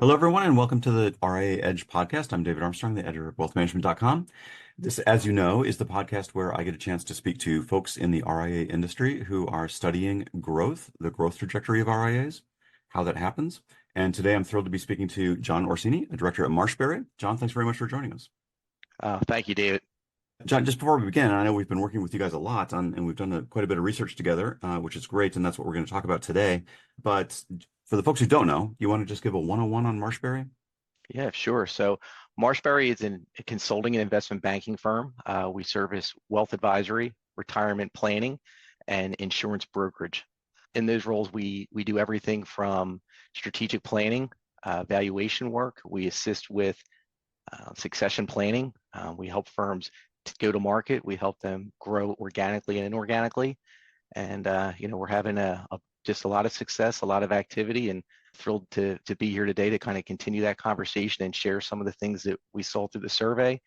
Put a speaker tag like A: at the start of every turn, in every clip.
A: Hello, everyone, and welcome to the RIA Edge Podcast. I'm David Armstrong, the editor of wealthmanagement.com. This, as you know, is the podcast where I get a chance to speak to folks in the RIA industry who are studying growth, the growth trajectory of RIAs, how that happens. And today I'm thrilled to be speaking to John Orsini, a director at Marshberry. John, thanks very much for joining us.
B: Thank you, David.
A: John, just before we begin, I know we've been working with you guys a lot and we've done quite a bit of research together, which is great, and that's what we're going to talk about today. But for the folks who don't know, you want to just give a 101 on Marshberry?
B: Yeah, sure. So Marshberry is a consulting and investment banking firm. We service wealth advisory, retirement planning, and insurance brokerage. In those roles, we do everything from strategic planning, valuation work. We assist with succession planning. We help firms to go to market. We help them grow organically and inorganically. And we're having just a lot of success, a lot of activity, and thrilled to be here today to kind of continue that conversation and share some of the things that we saw through the survey,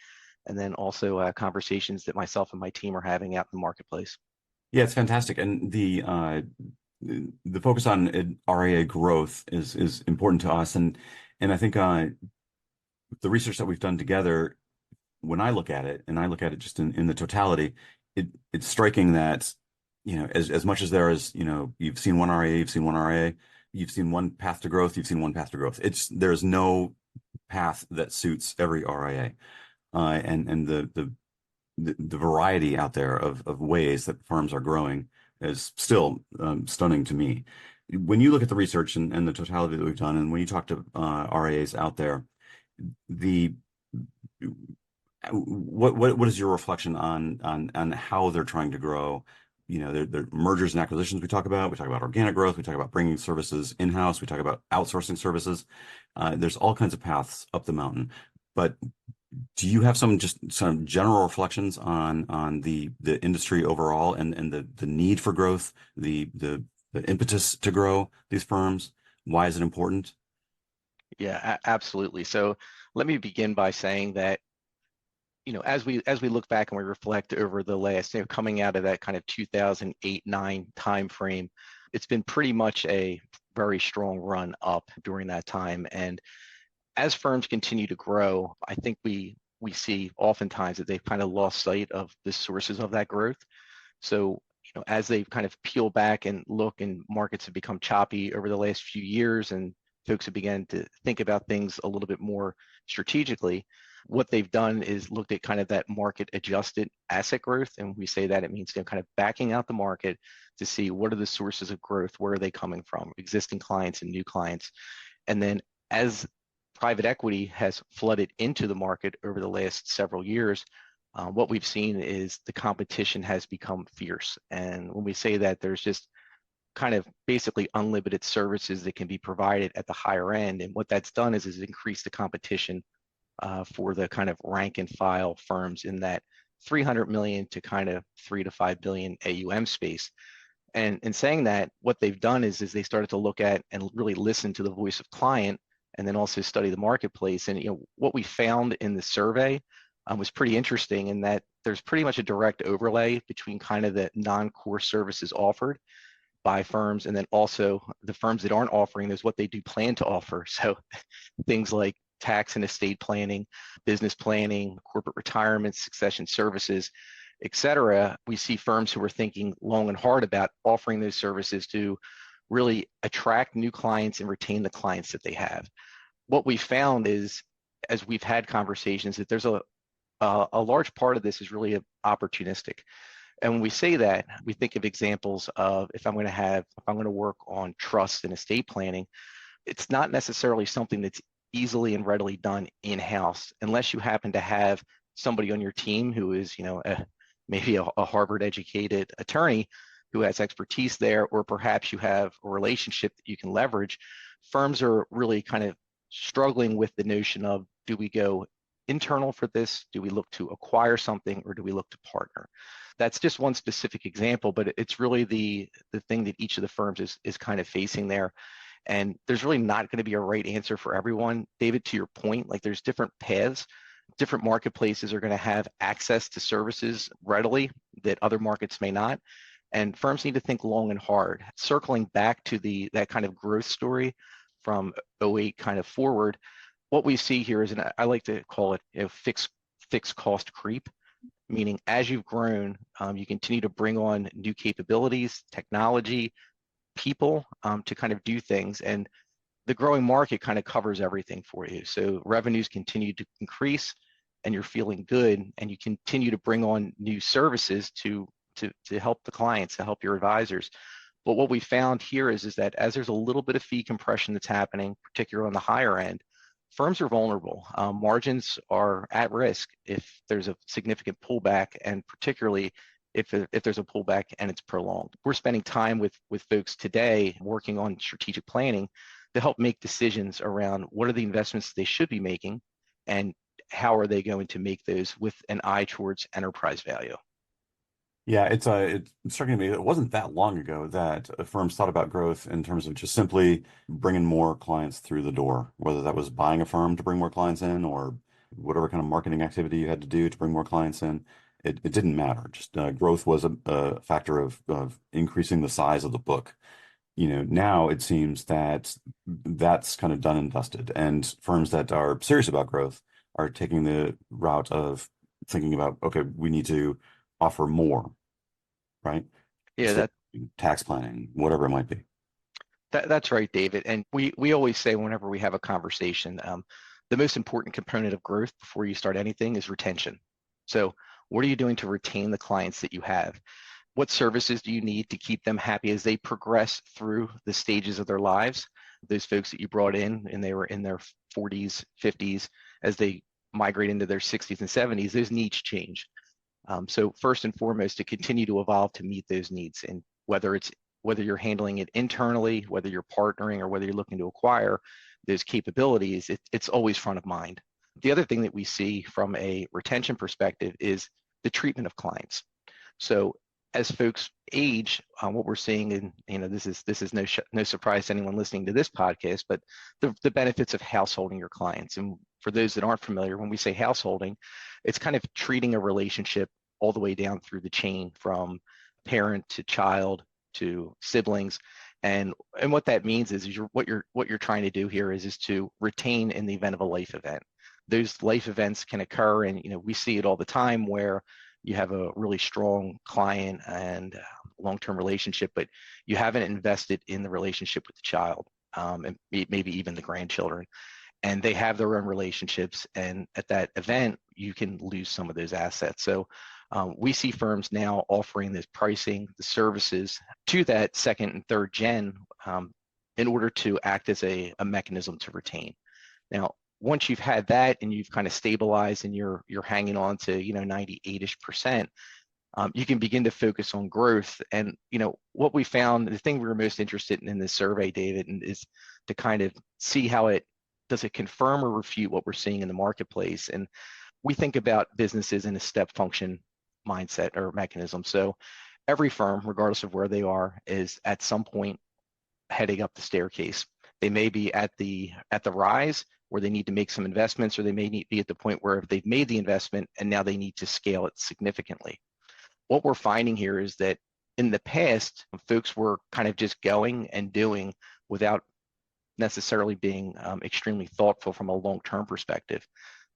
B: and then also conversations that myself and my team are having out in the marketplace.
A: Yeah, it's fantastic. And the focus on RIA growth is important to us. And I think the research that we've done together, when I look at it, and I look at it just in the totality, it's striking that, as much as there is, you've seen one RIA, you've seen one RIA, you've seen one path to growth, you've seen one path to growth. There's no path that suits every RIA. And the variety out there of ways that firms are growing is still stunning to me. When you look at the research and the totality that we've done, and when you talk to RIAs out there, what is your reflection on how they're trying to grow? Their mergers and acquisitions we talk about organic growth, we talk about bringing services in-house, we talk about outsourcing services. There's all kinds of paths up the mountain. But do you have some general reflections on the industry overall and the need for growth, the impetus to grow these firms? Why is it important?
B: Yeah, absolutely. So let me begin by saying that, as we look back and we reflect over the last, coming out of that kind of 2008-9 timeframe, it's been pretty much a very strong run up during that time. And as firms continue to grow, I think we see oftentimes that they've kind of lost sight of the sources of that growth. So, as they kind of peel back and look, and markets have become choppy over the last few years, and folks have begun to think about things a little bit more strategically, what they've done is looked at kind of that market adjusted asset growth. And we say that it means kind of backing out the market to see what are the sources of growth, where are they coming from, existing clients and new clients. And then as private equity has flooded into the market over the last several years, what we've seen is the competition has become fierce. And when we say that, there's just kind of basically unlimited services that can be provided at the higher end. And what that's done is increased the competition for the kind of rank and file firms in that 300 million to kind of 3 to 5 billion AUM space. And in saying that, what they've done is they started to look at and really listen to the voice of client, and then also study the marketplace. And what we found in the survey was pretty interesting, in that there's pretty much a direct overlay between kind of the non-core services offered by firms, and then also the firms that aren't offering those, what they do plan to offer. So things like tax and estate planning, business planning, corporate retirement, succession services, et cetera. We see firms who are thinking long and hard about offering those services to really attract new clients and retain the clients that they have. What we found is, as we've had conversations, that there's a large part of this is really opportunistic. And when we say that, we think of examples of, if I'm going to work on trust and estate planning, it's not necessarily something that's easily and readily done in-house, unless you happen to have somebody on your team who is, maybe a Harvard-educated attorney who has expertise there, or perhaps you have a relationship that you can leverage. Firms are really kind of struggling with the notion of, do we go internal for this? Do we look to acquire something, or do we look to partner? That's just one specific example, but it's really the thing that each of the firms is kind of facing there. And there's really not going to be a right answer for everyone. David, to your point, like, there's different paths. Different marketplaces are going to have access to services readily that other markets may not. And firms need to think long and hard. Circling back to that kind of growth story, from '08 kind of forward, what we see here is, and I like to call it, fixed cost creep, meaning as you've grown, you continue to bring on new capabilities, technology, people to kind of do things. And the growing market kind of covers everything for you. So revenues continue to increase and you're feeling good, and you continue to bring on new services to help the clients, to help your advisors. But what we found here is that as there's a little bit of fee compression that's happening, particularly on the higher end, firms are vulnerable. Margins are at risk if there's a significant pullback, and particularly if there's a pullback and it's prolonged. We're spending time with folks today working on strategic planning to help make decisions around what are the investments they should be making and how are they going to make those with an eye towards enterprise value.
A: Yeah, it's striking me. It wasn't that long ago that firms thought about growth in terms of just simply bringing more clients through the door, whether that was buying a firm to bring more clients in or whatever kind of marketing activity you had to do to bring more clients in. It didn't matter. Just growth was a factor of increasing the size of the book. Now it seems that that's kind of done and dusted, and firms that are serious about growth are taking the route of thinking about, okay, we need to offer more, right?
B: Yeah,
A: Estate tax planning, whatever it might be.
B: that's right, David. And we always say whenever we have a conversation, the most important component of growth before you start anything is retention. So what are you doing to retain the clients that you have? What services do you need to keep them happy as they progress through the stages of their lives? Those folks that you brought in and they were in their 40s, 50s, as they migrate into their 60s and 70s, those needs change. So first and foremost, to continue to evolve to meet those needs, and whether you're handling it internally, whether you're partnering, or whether you're looking to acquire those capabilities, it's always front of mind. The other thing that we see from a retention perspective is the treatment of clients. So as folks age, what we're seeing, and this is no surprise to anyone listening to this podcast, but the benefits of householding your clients. And for those that aren't familiar, when we say householding, it's kind of treating a relationship all the way down through the chain, from parent to child to siblings. And what that means is what you're trying to do here is to retain in the event of a life event. Those life events can occur, and we see it all the time where you have a really strong client and long-term relationship, but you haven't invested in the relationship with the child, and maybe even the grandchildren, and they have their own relationships. And at that event, you can lose some of those assets. So we see firms now offering this pricing, the services to that second and third gen in order to act as a mechanism to retain. Now, once you've had that and you've kind of stabilized and you're hanging on to 98-ish%, you can begin to focus on growth. And what we found, the thing we were most interested in this survey, David, is to kind of see how it confirm or refute what we're seeing in the marketplace. And we think about businesses in a step function mindset or mechanism. So every firm, regardless of where they are, is at some point heading up the staircase. They may be at the rise where they need to make some investments, or they may be at the point where they've made the investment and now they need to scale it significantly. What we're finding here is that in the past, folks were kind of just going and doing without necessarily being extremely thoughtful from a long-term perspective.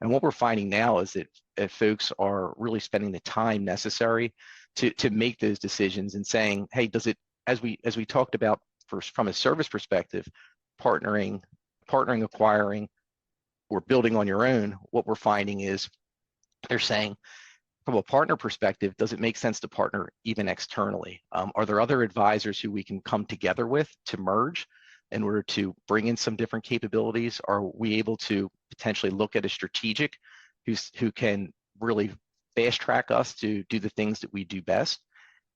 B: And what we're finding now is that folks are really spending the time necessary to make those decisions and saying, hey, does it, as we talked about from a service perspective, partnering, acquiring, or building on your own, what we're finding is they're saying, from a partner perspective, does it make sense to partner even externally? Are there other advisors who we can come together with to merge in order to bring in some different capabilities? Are we able to potentially look at a strategic who can really fast track us to do the things that we do best?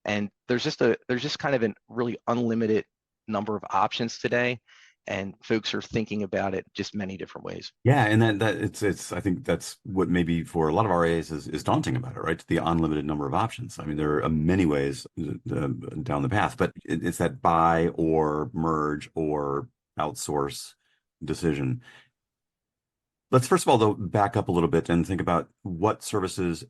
B: And there's just kind of a really unlimited number of options today, and folks are thinking about it just many different ways.
A: Yeah, and that it's I think that's what maybe for a lot of RIAs is daunting about it, right? The unlimited number of options. I mean, there are many ways down the path, but it's that buy or merge or outsource decision. Let's first of all, though, back up a little bit and think about what services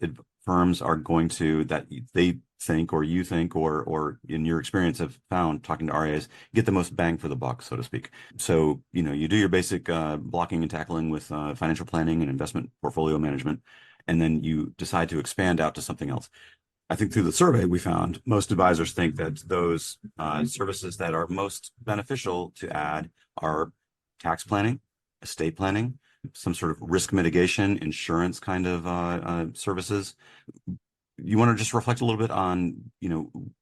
A: firms are going to that they think or you think or in your experience have found talking to RIAs get the most bang for the buck, so to speak. So, you do your basic blocking and tackling with financial planning and investment portfolio management, and then you decide to expand out to something else. I think through the survey, we found most advisors think that those services that are most beneficial to add are tax planning, estate planning, some sort of risk mitigation, insurance kind of services. You want to just reflect a little bit on,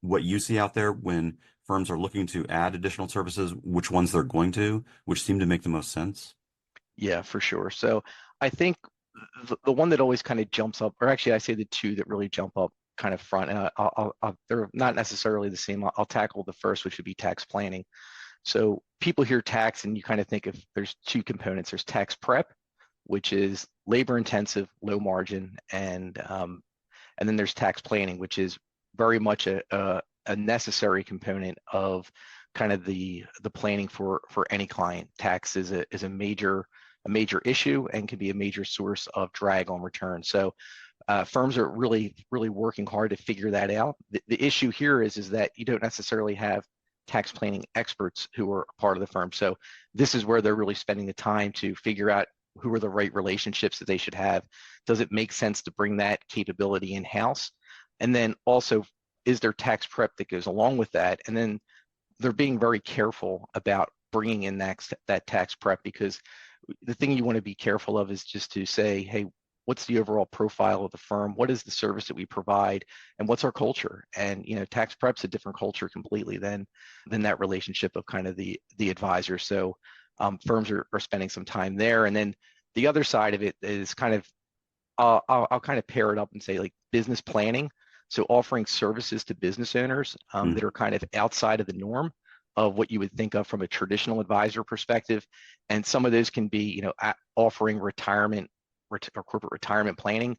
A: what you see out there when firms are looking to add additional services, which ones they're going to, which seem to make the most sense?
B: Yeah, for sure. So I think the one that always kind of jumps up, or actually I say the two that really jump up kind of front, and they're not necessarily the same. I'll tackle the first, which would be tax planning. So people hear tax and you kind of think of there's two components. There's tax prep, which is labor intensive, low margin, and then there's tax planning, which is very much a necessary component of kind of the planning for any client. Tax is a major issue and can be a major source of drag on return. So firms are really working hard to figure that out. The issue here is that you don't necessarily have tax planning experts who are part of the firm. So this is where they're really spending the time to figure out who are the right relationships that they should have. Does it make sense to bring that capability in-house? And then also, is there tax prep that goes along with that? And then they're being very careful about bringing in that tax prep, because the thing you want to be careful of is just to say, hey, what's the overall profile of the firm? What is the service that we provide? And what's our culture? And tax prep's a different culture completely than that relationship of kind of the advisor. So firms are spending some time there. And then the other side of it is kind of, I'll kind of pair it up and say like business planning. So offering services to business owners that are kind of outside of the norm of what you would think of from a traditional advisor perspective. And some of those can be, offering retirement or corporate retirement planning,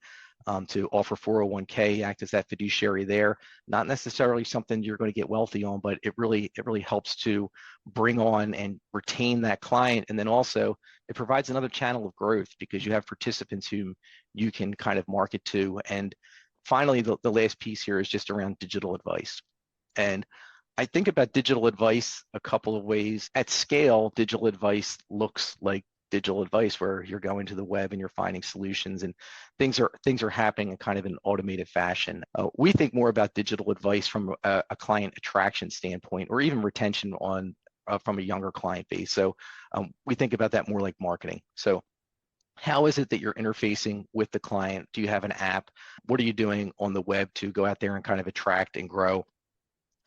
B: to offer 401k, act as that fiduciary there. Not necessarily something you're going to get wealthy on, but it really helps to bring on and retain that client. And then also it provides another channel of growth because you have participants whom you can kind of market to. And finally, the last piece here is just around digital advice. And I think about digital advice a couple of ways. At scale, digital advice looks like digital advice where you're going to the web and you're finding solutions and things are happening in kind of an automated fashion. We think more about digital advice from a client attraction standpoint, or even retention from a younger client base. So we think about that more like marketing. So how is it that you're interfacing with the client? Do you have an app? What are you doing on the web to go out there and kind of attract and grow?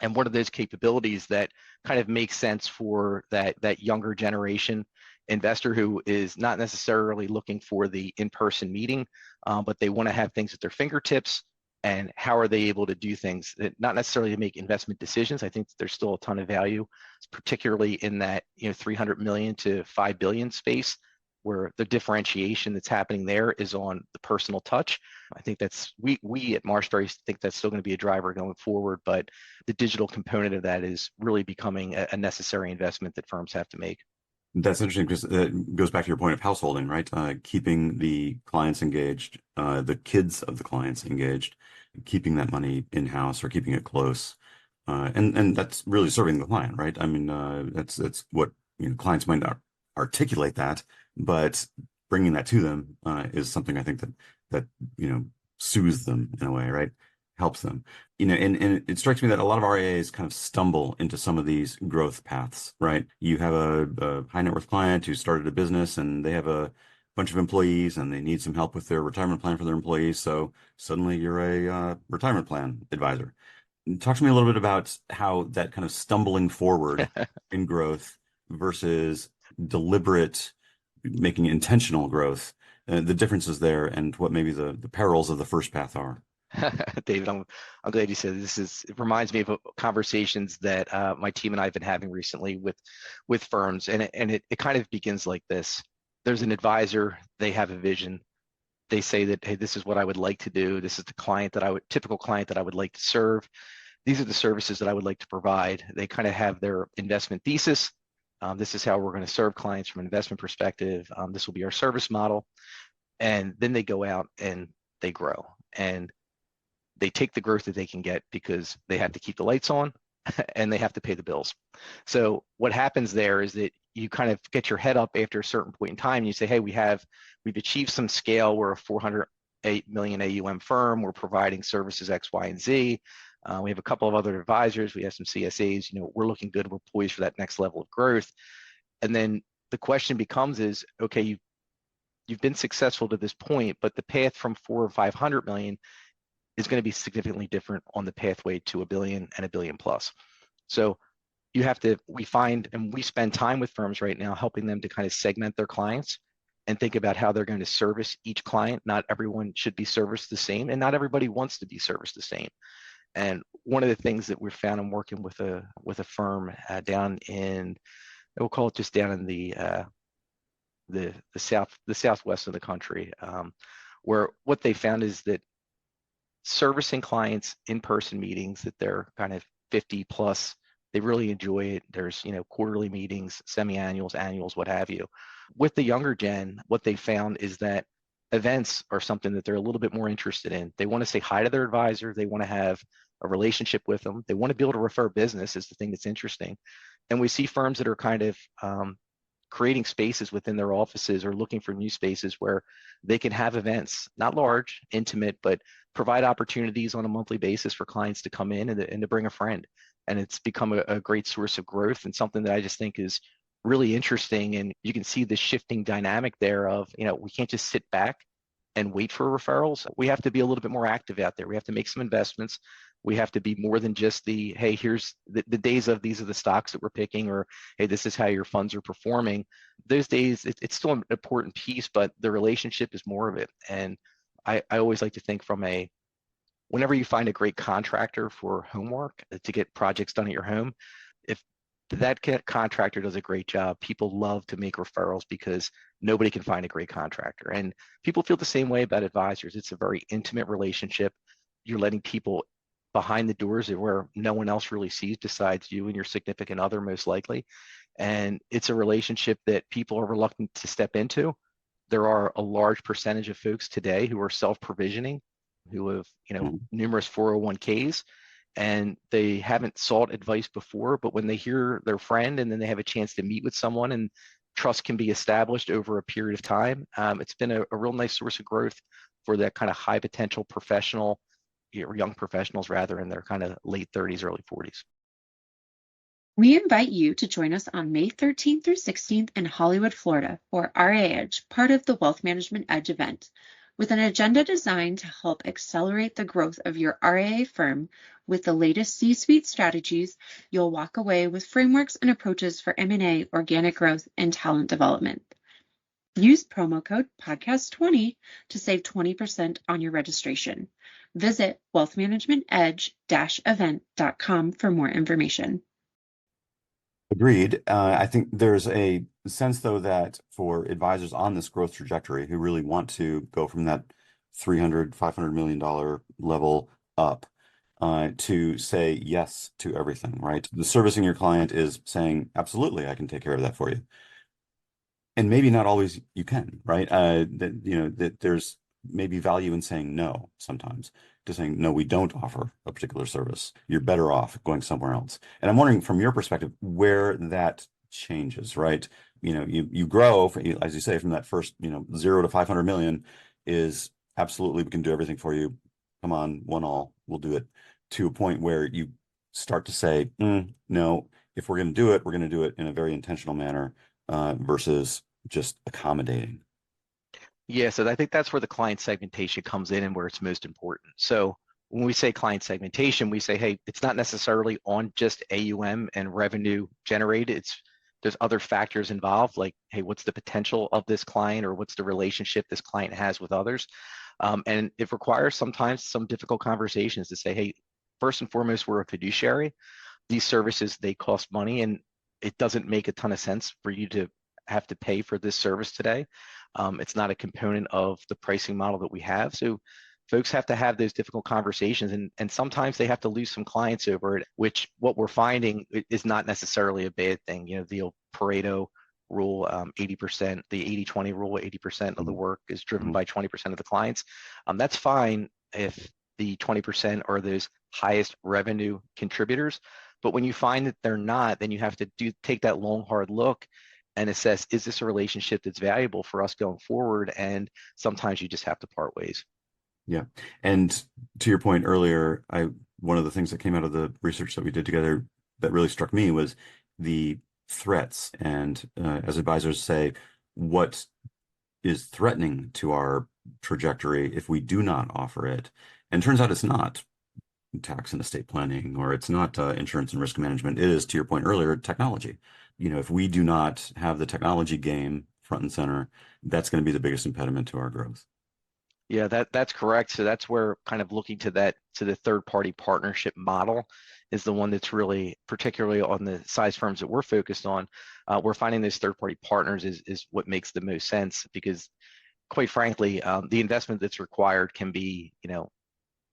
B: And what are those capabilities that kind of make sense for that younger generation investor who is not necessarily looking for the in-person meeting, but they want to have things at their fingertips? And how are they able to do things that not necessarily to make investment decisions? I think there's still a ton of value, particularly in that 300 million to 5 billion space, where the differentiation that's happening there is on the personal touch. I think that's we at Marshberry think that's still going to be a driver going forward, but the digital component of that is really becoming a necessary investment that firms have to make.
A: That's interesting because it goes back to your point of householding, right? Keeping the clients engaged, the kids of the clients engaged, keeping that money in-house or keeping it close. And that's really serving the client, right? I mean, that's what, clients might not articulate that, but bringing that to them is something I think that soothes them in a way, right? Helps them. And it strikes me that a lot of RIAs kind of stumble into some of these growth paths, right? You have a high net worth client who started a business and they have a bunch of employees and they need some help with their retirement plan for their employees. So suddenly you're a retirement plan advisor. Talk to me a little bit about how that kind of stumbling forward in growth versus deliberate, making intentional growth, the differences there and what maybe the perils of the first path are.
B: David, I'm glad you said this. It reminds me of conversations that my team and I have been having recently with firms, and it kind of begins like this. There's an advisor, they have a vision. They say that, hey, this is what I would like to do. This is the typical client that I would like to serve. These are the services that I would like to provide. They kind of have their investment thesis. This is how we're going to serve clients from an investment perspective. This will be our service model. And then they go out and they grow. And they take the growth that they can get because they have to keep the lights on and they have to pay the bills. So what happens there is that you kind of get your head up after a certain point in time and you say, hey, we've achieved some scale. We're a 408 million AUM firm. We're providing services X, Y, and Z. We have a couple of other advisors. We have some CSAs. We're looking good. We're poised for that next level of growth. And then the question becomes is, okay, you've been successful to this point, but the path from 400 or 500 million is going to be significantly different on the pathway to $1 billion and $1 billion plus. So we find, and we spend time with firms right now helping them to kind of segment their clients and think about how they're going to service each client. Not everyone should be serviced the same, and not everybody wants to be serviced the same. And one of the things that we've found in working with a firm down in, we'll call it just down in the southwest of the country, where what they found is that servicing clients in-person meetings, that they're kind of 50 plus, they really enjoy it. There's quarterly meetings, semi-annuals, annuals, what have you. With the younger gen, what they found is that events are something that they're a little bit more interested in. They want to say hi to their advisor. They want to have a relationship with them. They want to be able to refer business is the thing that's interesting. And we see firms that are kind of creating spaces within their offices or looking for new spaces where they can have events, not large, intimate, but provide opportunities on a monthly basis for clients to come in and to bring a friend. And it's become a great source of growth and something that I just think is really interesting. And you can see the shifting dynamic there of, we can't just sit back and wait for referrals. We have to be a little bit more active out there. We have to make some investments. We have to be more than just hey, here's the days of these are the stocks that we're picking, or hey, this is how your funds are performing. Those days, it's still an important piece, but the relationship is more of it. And I always like to think from whenever you find a great contractor for homework to get projects done at your home, if that contractor does a great job, people love to make referrals because nobody can find a great contractor. And people feel the same way about advisors. It's a very intimate relationship. You're letting people behind the doors where no one else really sees besides you and your significant other, most likely. And it's a relationship that people are reluctant to step into. There are a large percentage of folks today who are self-provisioning, who have, numerous 401ks, and they haven't sought advice before, but when they hear their friend and then they have a chance to meet with someone and trust can be established over a period of time, it's been a real nice source of growth for that kind of high potential professional, young professionals rather, in their kind of late 30s, early 40s.
C: We invite you to join us on May 13th through 16th in Hollywood, Florida for RIA Edge, part of the Wealth Management Edge event. With an agenda designed to help accelerate the growth of your RIA firm with the latest C-suite strategies, you'll walk away with frameworks and approaches for M&A, organic growth, and talent development. Use promo code podcast20 to save 20% on your registration. Visit wealthmanagementedge-event.com for more information.
A: Agreed. I think there's a sense, though, that for advisors on this growth trajectory who really want to go from that $300-500 million level up, to say yes to everything, right? The servicing your client is saying, absolutely, I can take care of that for you. And maybe not always you can, right? That there's maybe value in saying no sometimes, to saying, no, we don't offer a particular service. You're better off going somewhere else. And I'm wondering from your perspective, where that changes, right? You grow, as you say, from that first, 0 to 500 million is absolutely, we can do everything for you. Come on, one all, we'll do it, to a point where you start to say, no, if we're going to do it, we're going to do it in a very intentional manner, versus just accommodating.
B: Yeah, so I think that's where the client segmentation comes in and where it's most important. So when we say client segmentation, we say, hey, it's not necessarily on just AUM and revenue generated. There's other factors involved, like, hey, what's the potential of this client, or what's the relationship this client has with others? And it requires sometimes some difficult conversations to say, hey, first and foremost, we're a fiduciary. These services, they cost money, and it doesn't make a ton of sense for you to have to pay for this service today. It's not a component of the pricing model that we have. So folks have to have those difficult conversations, and sometimes they have to lose some clients over it, which what we're finding is not necessarily a bad thing. They'll Pareto rule, 80%, the 80-20 rule, 80% of the work is driven by 20% of the clients. That's fine if the 20% are those highest revenue contributors. But when you find that they're not, then you have to take that long, hard look and assess, is this a relationship that's valuable for us going forward? And sometimes you just have to part ways.
A: Yeah. And to your point earlier, one of the things that came out of the research that we did together that really struck me was the threats. And as advisors say, what is threatening to our trajectory if we do not offer it? And turns out it's not tax and estate planning, or it's not insurance and risk management. It is, to your point earlier, technology. If we do not have the technology game front and center, that's going to be the biggest impediment to our growth.
B: Yeah, that's correct. So that's where kind of looking to the third-party partnership model is the one that's really, particularly on the size firms that we're focused on, we're finding those third-party partners is what makes the most sense, because quite frankly, the investment that's required can be,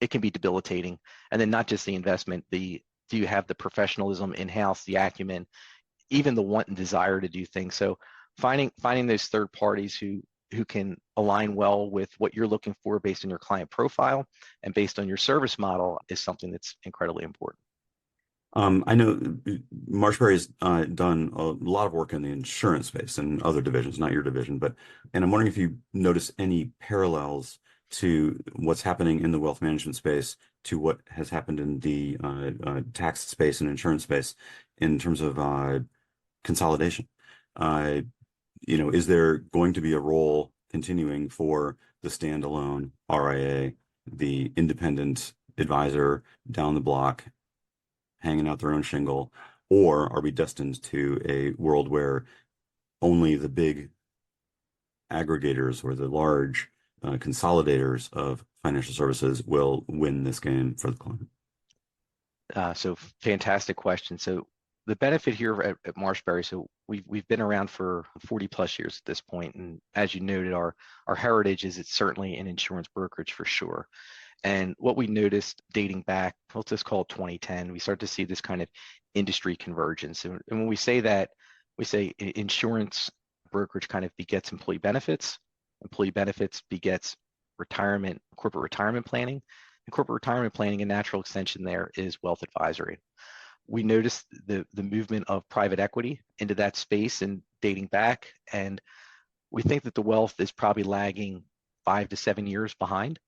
B: it can be debilitating. And then not just the investment, do you have the professionalism in-house, the acumen, even the want and desire to do things. So finding those third parties who can align well with what you're looking for based on your client profile and based on your service model is something that's incredibly important.
A: I know Marshberry has done a lot of work in the insurance space and other divisions, not your division, and I'm wondering if you notice any parallels to what's happening in the wealth management space to what has happened in the tax space and insurance space in terms of consolidation. Is there going to be a role continuing for the standalone RIA, the independent advisor down the block, hanging out their own shingle, or are we destined to a world where only the big aggregators or the large consolidators of financial services will win this game for the client?
B: So fantastic question. So the benefit here at Marshberry, so we've been around for 40 plus years at this point, and as you noted, our heritage is it's certainly in insurance brokerage for sure. And what we noticed dating back, let's just call it 2010, we start to see this kind of industry convergence. And when we say that, we say insurance brokerage kind of begets employee benefits begets retirement, corporate retirement planning, and corporate retirement planning, a natural extension there is wealth advisory. We noticed the movement of private equity into that space and dating back, and we think that the wealth is probably lagging 5 to 7 years behind.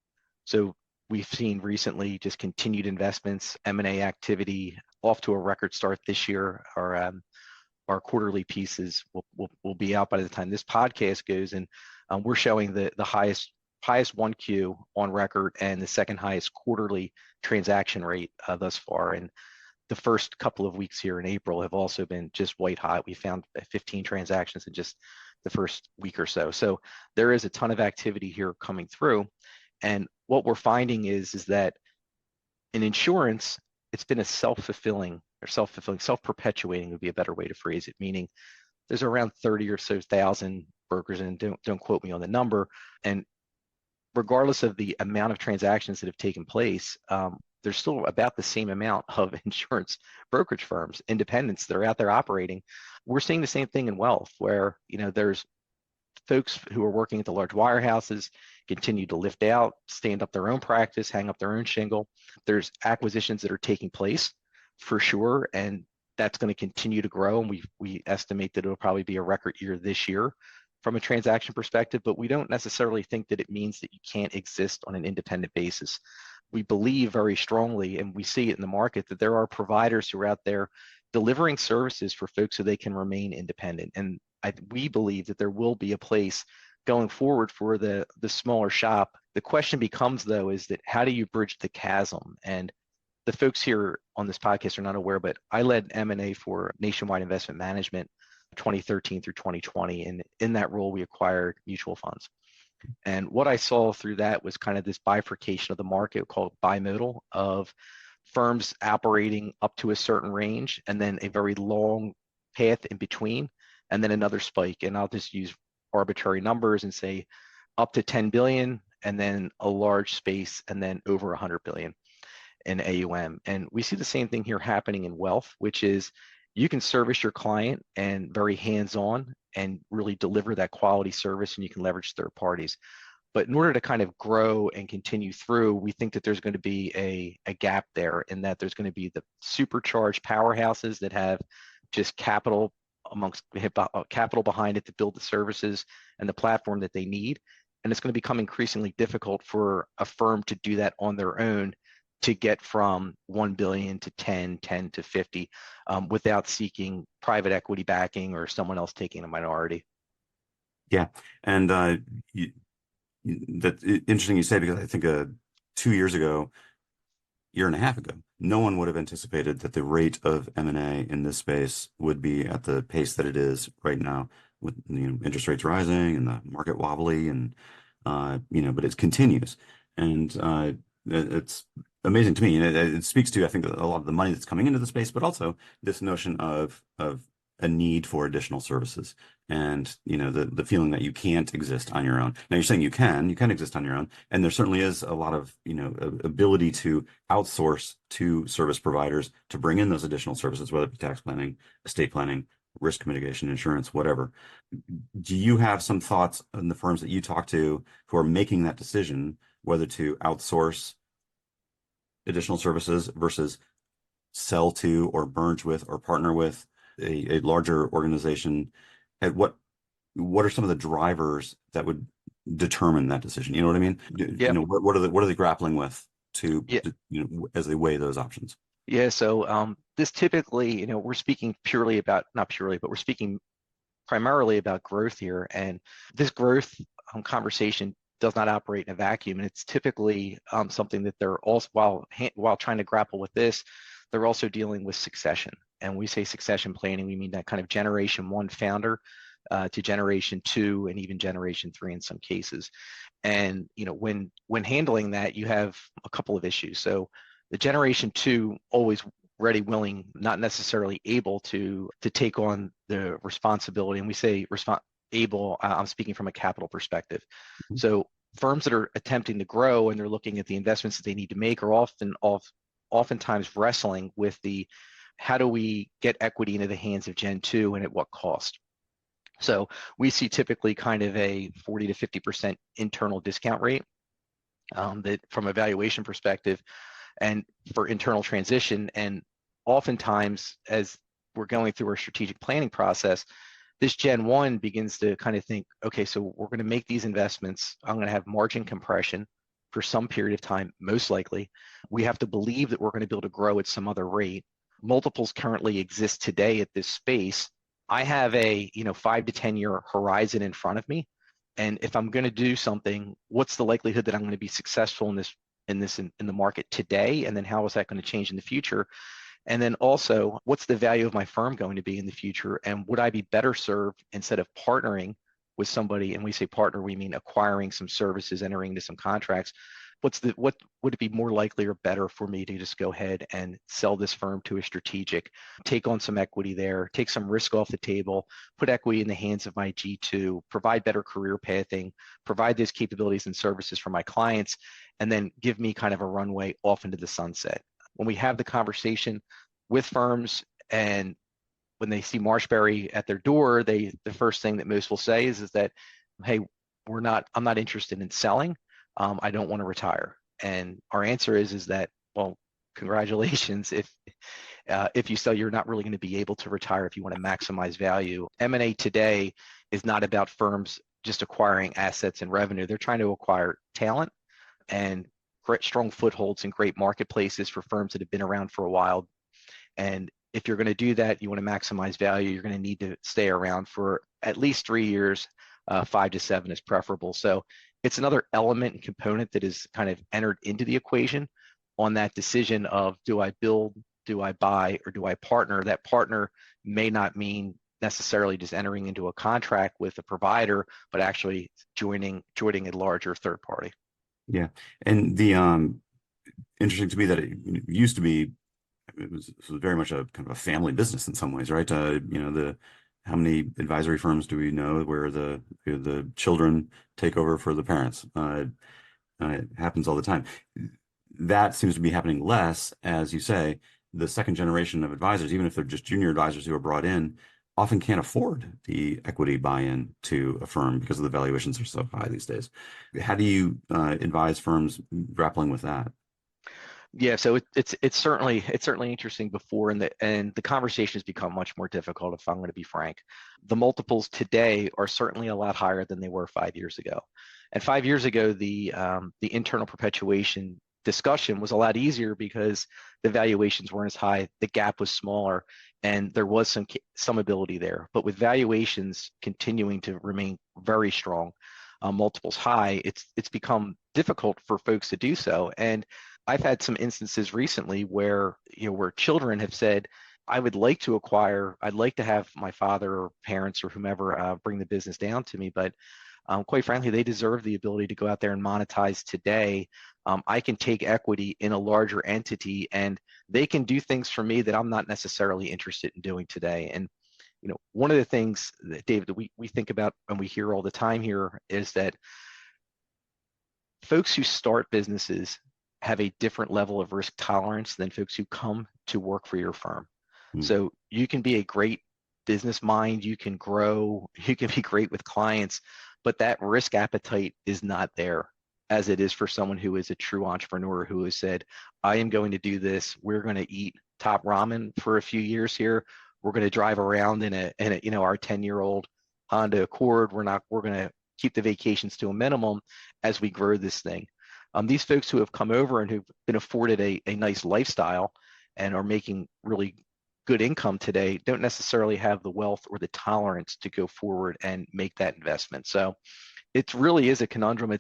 B: So we've seen recently just continued investments, M&A activity off to a record start this year. Our quarterly pieces will be out by the time this podcast goes, and we're showing the highest 1Q on record and the second highest quarterly transaction rate thus far. And the first couple of weeks here in April have also been just white hot. We found 15 transactions in just the first week or so. So there is a ton of activity here coming through. And what we're finding is that in insurance, it's been a self-perpetuating would be a better way to phrase it, meaning there's around 30 or so thousand brokers, and don't quote me on the number. And regardless of the amount of transactions that have taken place, there's still about the same amount of insurance brokerage firms, independents that are out there operating. We're seeing the same thing in wealth, where there's folks who are working at the large wirehouses continue to lift out, stand up their own practice, hang up their own shingle. There's acquisitions that are taking place for sure, and that's going to continue to grow. And we estimate that it'll probably be a record year this year from a transaction perspective, but we don't necessarily think that it means that you can't exist on an independent basis. We believe very strongly, and we see it in the market, that there are providers who are out there delivering services for folks so they can remain independent. And we believe that there will be a place going forward for the smaller shop. The question becomes, though, is that how do you bridge the chasm? And the folks here on this podcast are not aware, but I led M&A for Nationwide Investment Management 2013 through 2020. And in that role, we acquired mutual funds. And what I saw through that was kind of this bifurcation of the market called bimodal, of firms operating up to a certain range and then a very long path in between, and then another spike. And I'll just use arbitrary numbers and say up to 10 billion, and then a large space, and then over 100 billion in AUM. And we see the same thing here happening in wealth, which is you can service your client and very hands-on and really deliver that quality service, and you can leverage third parties. But in order to kind of grow and continue through, we think that there's going to be a gap there, in that there's going to be the supercharged powerhouses that have just capital capital behind it to build the services and the platform that they need. And it's going to become increasingly difficult for a firm to do that on their own, to get from 1 billion to 10 to 50 without seeking private equity backing or someone else taking a minority.
A: Yeah. And that's interesting you say, because I think 2 years ago, year and a half ago, no one would have anticipated that the rate of M&A in this space would be at the pace that it is right now, with interest rates rising and the market wobbly, and but it continues, and it's amazing to me. And it speaks to, I think, a lot of the money that's coming into the space, but also this notion of a need for additional services, and the feeling that you can't exist on your own. Now you're saying you can exist on your own, and there certainly is a lot of ability to outsource to service providers to bring in those additional services, whether it be tax planning, estate planning, risk mitigation, insurance, whatever. Do you have some thoughts on the firms that you talk to who are making that decision, whether to outsource additional services versus sell to or merge with or partner with a larger organization? And what are some of the drivers that would determine that decision? You know what I mean?
B: Yeah.
A: What are they grappling with
B: Yeah.
A: as they weigh those options?
B: Yeah. So this typically, we're speaking purely about, not purely, but we're speaking primarily about growth here. And this growth conversation does not operate in a vacuum. And it's typically something that they're also, while trying to grapple with this, they're also dealing with succession. And we say succession planning, we mean that kind of generation 1 founder to generation 2 and even generation 3 in some cases. And when handling that, you have a couple of issues. So the generation 2 always ready, willing, not necessarily able to take on the responsibility. And we say able, I'm speaking from a capital perspective.
A: Mm-hmm.
B: So firms that are attempting to grow and they're looking at the investments that they need to make are oftentimes wrestling with the, how do we get equity into the hands of Gen 2 and at what cost? So we see typically kind of a 40 to 50% internal discount rate that from a valuation perspective and for internal transition. And oftentimes, as we're going through our strategic planning process, this Gen 1 begins to kind of think, okay, so we're going to make these investments. I'm going to have margin compression for some period of time, most likely. We have to believe that we're going to be able to grow at some other rate. Multiples currently exist today at this space. I have a 5 to 10 year horizon in front of me. And if I'm going to do something, what's the likelihood that I'm going to be successful in the market today? And then how is that going to change in the future? And then also, what's the value of my firm going to be in the future? And would I be better served instead of partnering with somebody? And we say partner, we mean acquiring some services, entering into some contracts. What would it be more likely or better for me to just go ahead and sell this firm to a strategic, take on some equity there, take some risk off the table, put equity in the hands of my G2, provide better career pathing, provide those capabilities and services for my clients, and then give me kind of a runway off into the sunset. When we have the conversation with firms and when they see Marshberry at their door, the first thing that most will say is that, hey, I'm not interested in selling. I don't want to retire. And our answer is that, well, congratulations. If you sell, you're not really going to be able to retire if you want to maximize value. M&A today is not about firms just acquiring assets and revenue. They're trying to acquire talent and great strong footholds in great marketplaces for firms that have been around for a while. And if you're going to do that, you want to maximize value, you're going to need to stay around for at least 3 years, 5 to 7 is preferable. So it's another element and component that is kind of entered into the equation on that decision of, do I build, do I buy, or do I partner? That partner may not mean necessarily just entering into a contract with a provider, but actually joining a larger third party.
A: Yeah. And the interesting to me that it used to be, it was very much a kind of a family business in some ways, right? How many advisory firms do we know where the children take over for the parents? It happens all the time. That seems to be happening less, as you say. the second generation of advisors, even if they're just junior advisors who are brought in, often can't afford the equity buy-in to a firm because of the valuations are so high these days. How do you advise firms grappling with that?
B: Yeah, so it's certainly interesting before, and the conversation has become much more difficult, if I'm going to be frank. The multiples today are certainly a lot higher than they were 5 years ago. And 5 years ago, the internal perpetuation discussion was a lot easier because the valuations weren't as high, the gap was smaller, and there was some ability there. But with valuations continuing to remain very strong, multiples high, it's become difficult for folks to do so. And I've had some instances recently where where children have said, I'd like to have my father or parents or whomever bring the business down to me, but quite frankly, they deserve the ability to go out there and monetize today. I can take equity in a larger entity, and they can do things for me that I'm not necessarily interested in doing today. And one of the things that, David, that we think about and we hear all the time here is that folks who start businesses have a different level of risk tolerance than folks who come to work for your firm. So you can be a great business mind, you can grow, you can be great with clients, but that risk appetite is not there as it is for someone who is a true entrepreneur who has said, I am going to do this. We're going to eat top ramen for a few years here. We're going to drive around in a our 10-year-old Honda Accord. We're going to keep the vacations to a minimum as we grow this thing. These folks who have come over and who've been afforded a nice lifestyle and are making really good income today don't necessarily have the wealth or the tolerance to go forward and make that investment. So it really is a conundrum.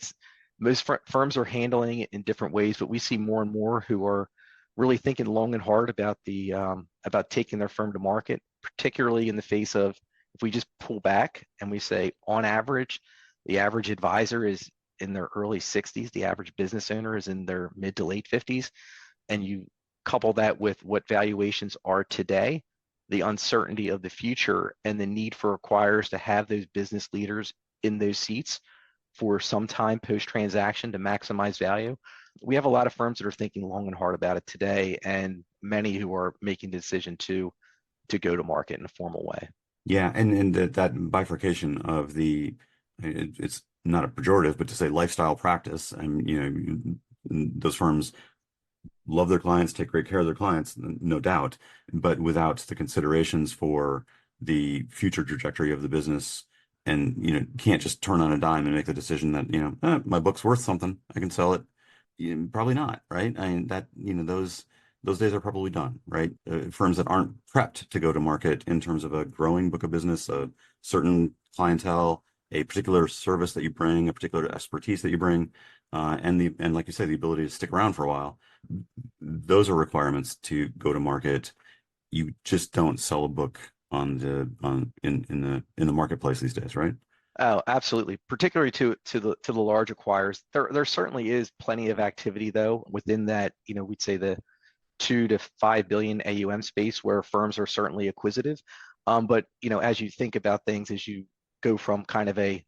B: Most firms are handling it in different ways, but we see more and more who are really thinking long and hard about about taking their firm to market, particularly in the face of, if we just pull back and we say, on average, the average advisor is in their early 60s, the average business owner is in their mid to late 50s, and you couple that with what valuations are today, the uncertainty of the future, and the need for acquirers to have those business leaders in those seats for some time post-transaction to maximize value. We have a lot of firms that are thinking long and hard about it today, and many who are making the decision to go to market in a formal way.
A: Yeah, and that bifurcation of it's not a pejorative, but to say lifestyle practice, and those firms love their clients, take great care of their clients, no doubt, but without the considerations for the future trajectory of the business, and can't just turn on a dime and make the decision that my book's worth something, I can sell it. Probably not, right? I mean that those days are probably done, right? Firms that aren't prepped to go to market in terms of a growing book of business, a certain clientele, a particular service that you bring, a particular expertise that you bring, and like you say, the ability to stick around for a while. Those are requirements to go to market. You just don't sell a book in the marketplace these days, right?
B: Oh, absolutely. Particularly to the large acquirers, there certainly is plenty of activity though within that. We'd say the 2 to 5 billion AUM space where firms are certainly acquisitive. But as you think about things, as you go from kind of a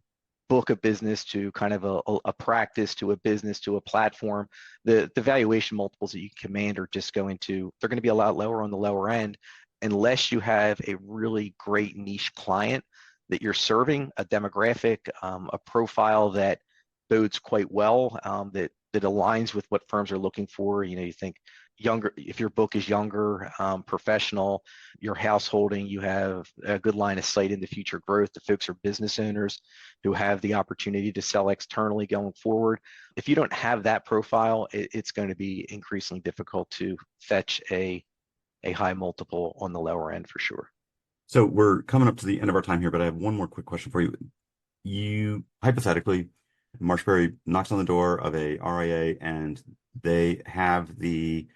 B: book of business to kind of a practice to a business to a platform, the valuation multiples that you command are just they're going to be a lot lower on the lower end, unless you have a really great niche client that you're serving, a demographic, a profile that bodes quite well, that aligns with what firms are looking for. You think younger, if your book is younger, professional, your householding, you have a good line of sight into future growth. The folks are business owners who have the opportunity to sell externally going forward. If you don't have that profile, it's going to be increasingly difficult to fetch a high multiple on the lower end for sure.
A: So we're coming up to the end of our time here, but I have one more quick question for you. You hypothetically, Marshberry knocks on the door of a RIA and they have the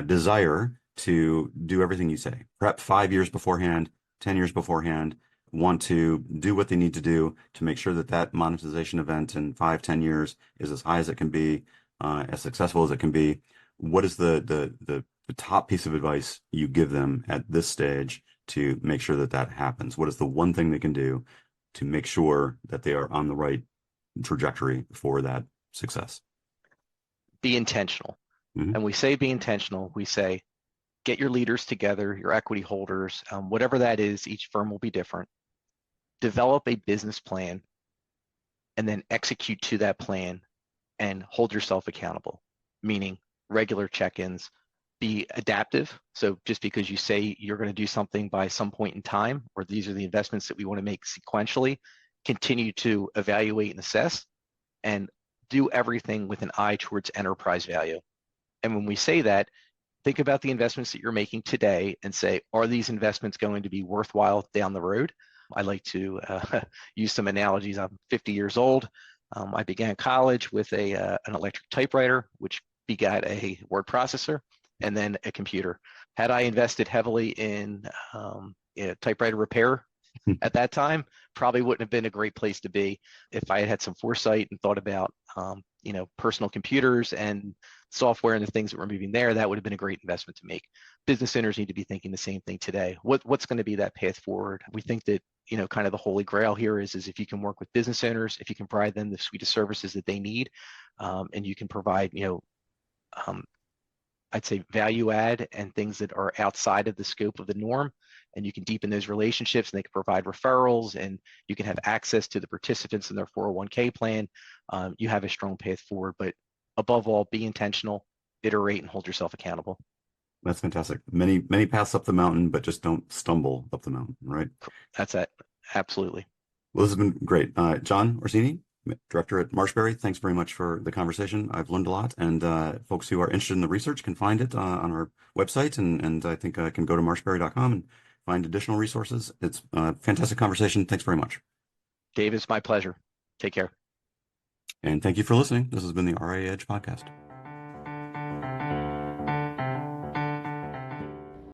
A: desire to do everything you say, prep 5 years beforehand, 10 years beforehand, want to do what they need to do to make sure that that monetization event in 5-10 years is as high as it can be, as successful as it can be. What is the top piece of advice you give them at this stage to make sure that that happens? What is the one thing they can do to make sure that they are on the right trajectory for that success?
B: Be intentional. And we say be intentional. We say get your leaders together, your equity holders, whatever that is, each firm will be different. Develop a business plan and then execute to that plan and hold yourself accountable, meaning regular check-ins. Be adaptive. So just because you say you're going to do something by some point in time, or these are the investments that we want to make sequentially, continue to evaluate and assess and do everything with an eye towards enterprise value. And when we say that, think about the investments that you're making today and say, are these investments going to be worthwhile down the road? I like to use some analogies. I'm 50 years old. I began college with an electric typewriter, which begat a word processor and then a computer. Had I invested heavily in typewriter repair at that time, probably wouldn't have been a great place to be. If I had some foresight and thought about personal computers and software and the things that were moving there, that would have been a great investment to make. Business owners need to be thinking the same thing today. What's going to be that path forward? We think that kind of the holy grail here is if you can work with business owners, if you can provide them the suite of services that they need, and you can provide I'd say value add and things that are outside of the scope of the norm, and you can deepen those relationships and they can provide referrals and you can have access to the participants in their 401k plan. You have a strong path forward, but above all, be intentional, iterate, and hold yourself accountable.
A: That's fantastic. Many paths up the mountain, but just don't stumble up the mountain, right?
B: That's it. Absolutely.
A: Well, this has been great. John Orsini, Director at Marshberry, thanks very much for the conversation. I've learned a lot, and folks who are interested in the research can find it on our website, and I think can go to marshberry.com and find additional resources. It's a fantastic conversation. Thanks very much.
B: Dave, it's my pleasure. Take care.
A: And thank you for listening. This has been the RIA Edge Podcast.